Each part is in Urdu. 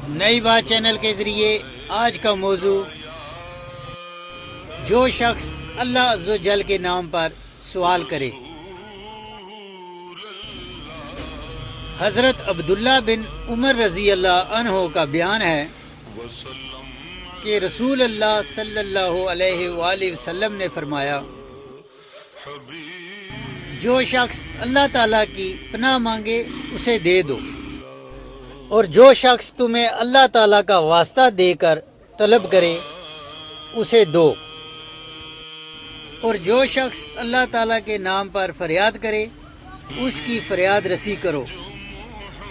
نئی بات چینل کے ذریعے آج کا موضوع، جو شخص اللہ عز و جل کے نام پر سوال کرے۔ حضرت عبداللہ بن عمر رضی اللہ عنہ کا بیان ہے کہ رسول اللہ صلی اللہ علیہ وآلہ وسلم نے فرمایا، جو شخص اللہ تعالیٰ کی پناہ مانگے اسے دے دو، اور جو شخص تمہیں اللہ تعالیٰ کا واسطہ دے کر طلب کرے اسے دو، اور جو شخص اللہ تعالیٰ کے نام پر فریاد کرے اس کی فریاد رسی کرو،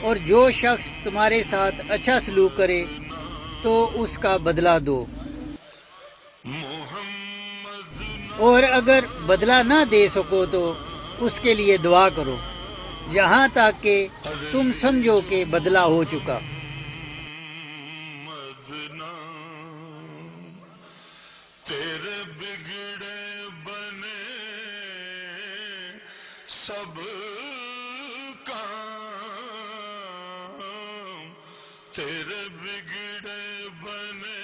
اور جو شخص تمہارے ساتھ اچھا سلوک کرے تو اس کا بدلہ دو، اور اگر بدلہ نہ دے سکو تو اس کے لیے دعا کرو یہاں تک کہ تم سمجھو کہ بدلہ ہو چکا۔ تیرے بگڑے بنے سب کام، تیرے بگڑے بنے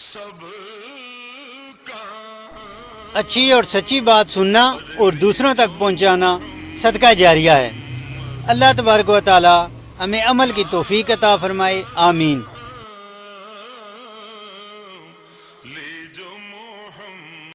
سب کام۔ اچھی اور سچی بات سننا اور دوسروں تک پہنچانا صدقہ جاریہ ہے۔ اللہ تبارک و تعالی ہمیں عمل کی توفیق عطا فرمائے، آمین۔